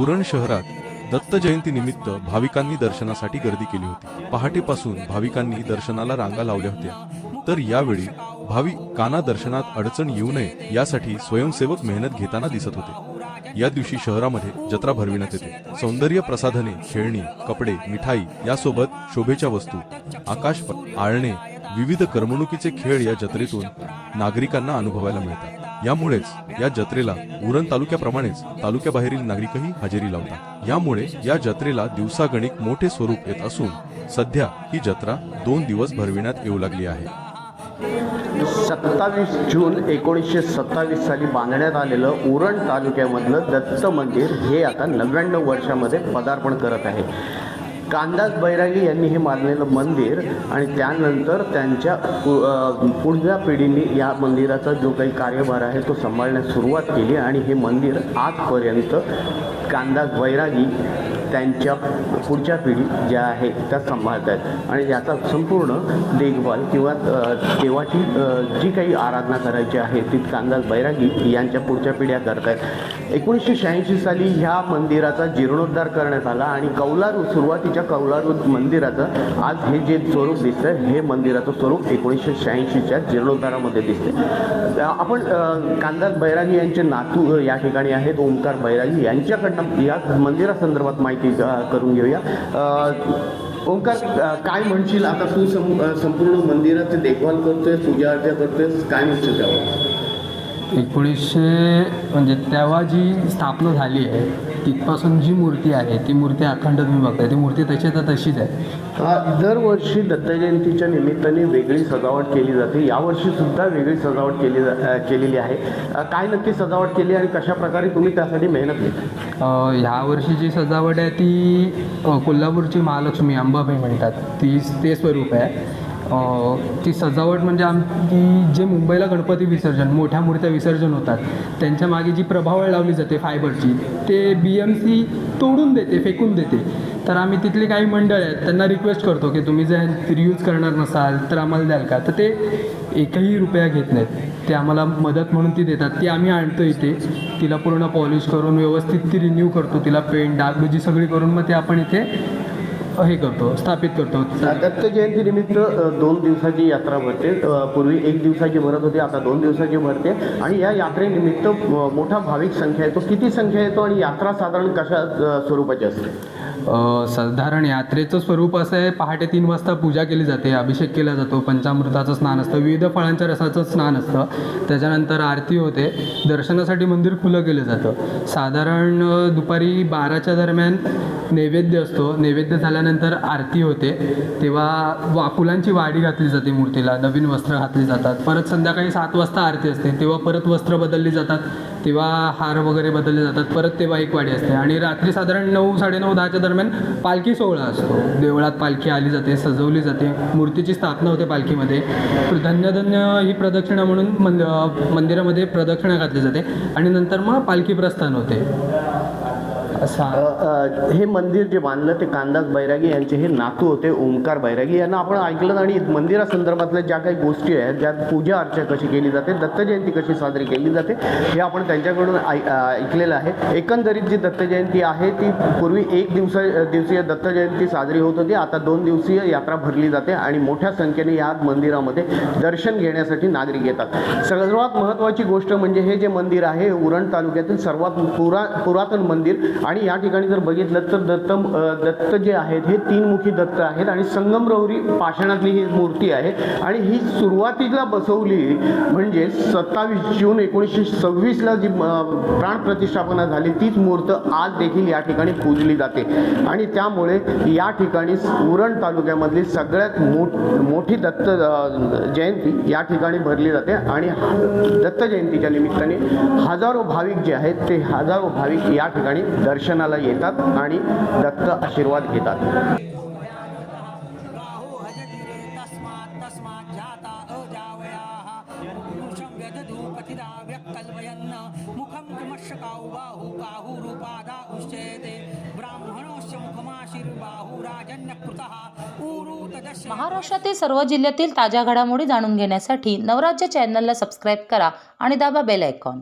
उरण शहरात दत्त जयंती निमित्त भाविकांनी दर्शनासाठी गर्दी केली होती। पहाटेपासून भाविकांनी दर्शनाला रांगा लावल्या होत्या, तर यावेळी भाविकांना दर्शनात अडचण येऊ नये यासाठी स्वयंसेवक मेहनत घेताना दिसत होते। या दिवशी शहरामध्ये जत्रा भरविण्यात येते। सौंदर्य प्रसाधने, खेळणी, कपडे, मिठाई यासोबत शोभेच्या वस्तू, आकाश आळणे, विविध करमणुकीचे खेळ या जत्रेतून नागरिकांना अनुभवायला मिळतात। यामुळेच या जत्रेला उरण तालुक्याप्रमाणेच तालुक्याबाहेरील नागरिकही हजेरी लावतात। यामुळे या जत्रेला दिवसागणिक मोठे स्वरूप येत असून सध्या ही जत्रा 2 दिवस भरविण्यात येऊ लागली आहे। 27 जून 1927 साली बांधण्यात आलेलं उरण तालुक्यामधलं दत्त मंदिर हे आता 99 वर्षामध्ये पदार्पण करत आहे। कांदाज बैरागी यांनी हे बांधलेलं मंदिर आणि त्यानंतर त्यांच्या पुढच्या पिढीने या मंदिराचा जो काही कार्यभार आहे तो सांभाळण्यास सुरुवात केली आणि हे मंदिर आजपर्यंत कांदाज बैरागी त्यांच्या पुढच्या पिढी ज्या आहेत त्या सांभाळत आहेत आणि याचा संपूर्ण देखभाल किंवा देवाची जी काही आराधना करायची आहे ती कांदाज बैरागी यांच्या पुढच्या पिढ्या करत आहेत। 1986 साली ह्या मंदिराचा जीर्णोद्धार करण्यात आला आणि कौलारू सुरुवातीच्या कौलारू मंदिराचं आज हे जे स्वरूप दिसतं हे मंदिराचं स्वरूप 1986च्या जीर्णोद्धारामध्ये दिसते। आपण कांदाज बैरागी यांचे नातू या ठिकाणी आहेत, ओंकार बैरागी यांच्याकडनं या मंदिरासंदर्भात माहिती करून घेऊया। ओंकार, काय म्हणशील आता तू संपूर्ण मंदिराची देखभाल करतोय, पूजा अर्चा करतोय, काय म्हणशील त्यावर? 1900 म्हणजे तेव्हा जी स्थापना झाली आहे तिथपासून जी मूर्ती आहे ती मूर्ती अखंड तुम्ही बघताय, ती मूर्ती तशीच तशीच आहे। दरवर्षी दत्त जयंतीच्या निमित्ताने वेगळी सजावट केली जाते, यावर्षी सुद्धा वेगळी सजावट केलेली आहे। काय नक्की सजावट केली आणि कशा प्रकारे तुम्ही त्यासाठी मेहनत घेता? ह्या वर्षी जी सजावट आहे ती कोल्हापूरची महालक्ष्मी अंबाबाई म्हणतात ते स्वरूप आहे। ती सजावट म्हणजे आमची जे मुंबईला गणपती विसर्जन मोठ्या मूर्त्या विसर्जन होतात त्यांच्या मागे जी प्रभावळ लावली जाते फायबरची, ते BMC तोडून देते, फेकून देते। तर आम्ही तिथली काही मंडळ आहेत त्यांना रिक्वेस्ट करतो की तुम्ही जर रियूज करणार नसाल तर आम्हाला द्याल का, तर ते एकही रुपया घेत नाहीत। ते आम्हाला मदत म्हणून ती देतात, ती आम्ही आणतो इथे, तिला पूर्ण पॉलिश करून व्यवस्थित ती रिन्यू करतो, तिला पेंट डागडुजी सगळी करून मग ते आपण इथे हे करतो, स्थापित करतो। दत्त जयंती निमित्त 2 दिवसाची यात्रा भरते, पूर्वी 1 दिवसाची भरत होती, आता 2 दिवसाची भरते आणि या यात्रेनिमित्त मोठा भाविक संख्या येतो। किती संख्या येतो आणि यात्रा साधारण कशा स्वरूपाची असते? साधारण यात्रेचं स्वरूप असं आहे, पहाटे 3 वाजता पूजा केली जाते, अभिषेक केला जातो, पंचामृताचं स्नान असतं, विविध फळांच्या रसाचं स्नान असतं, त्याच्यानंतर आरती होते, दर्शनासाठी मंदिर खुलं केलं जातं। साधारण दुपारी 12च्या दरम्यान नैवेद्य असतो, नैवेद्य झाल्यानंतर आरती होते, तेव्हा फुलांची वाडी घातली जाते मूर्तीला, नवीन वस्त्र घातली जातात। परत संध्याकाळी 7 वाजता आरती असते, तेव्हा परत वस्त्र बदलली जातात, तेव्हा हार वगैरे बदलले जातात, परत तेव्हा एक वाडी असते आणि रात्री साधारण 9, 9:30, 10च्या दरम्यान पालखी सोहळा असतो। देवळात पालखी आली जाते, सजवली जाते, मूर्तीची स्थापना होते पालखीमध्ये, धन्य धन्य ही प्रदक्षिणा म्हणून मंदिरामध्ये प्रदक्षिणा घातली जाते आणि नंतर मग पालखी प्रस्थान होते। हे मंदिर जे बांधलं ते कांदाज बैरागी यांचे हे नातू होते, ओंकार बैरागी यांना आपण ऐकलं आणि मंदिरासंदर्भातल्या ज्या काही गोष्टी आहेत, ज्यात पूजा अर्चा कशी केली जाते, दत्त जयंती कशी साजरी केली जाते हे आपण त्यांच्याकडून ऐकलेलं आहे। एकंदरीत जी दत्त जयंती आहे ती पूर्वी 1 दिवसीय दत्त जयंती साजरी होत होती, आता 2 दिवसीय यात्रा भरली जाते आणि मोठ्या संख्येने या मंदिरामध्ये दर्शन घेण्यासाठी नागरिक येतात। सर्वात महत्त्वाची गोष्ट म्हणजे हे जे मंदिर आहे उरण तालुक्यातील सर्वात पुरातन मंदिर आणि या ठिकाणी जर बघितलं तर दत्त जे आहेत हे 3 मुखी दत्त आहेत आणि संगमरवरी पाषाणातली ही मूर्ती आहे आणि ही सुरुवातीला बसवली म्हणजे 27 जून 1926ला जी प्राण प्रतिष्ठापना झाली तीच मूर्त आज देखील या ठिकाणी पूजली जाते आणि त्यामुळे या ठिकाणी उरण तालुक्यामधली सगळ्यात मोठी दत्त जयंती या ठिकाणी भरली जाते आणि दत्त जयंतीच्या निमित्ताने हजारो भाविक जे आहेत ते हजारो भाविक या ठिकाणी दर्शनाला येतात आणि दत्त आशीर्वाद घेतात। महाराष्ट्रातील सर्व जिल्ह्यातील ताज्या घडामोडी जाणून घेण्यासाठी नवराज्य चॅनलला सबस्क्राईब करा आणि दाबा बेल आयकॉन।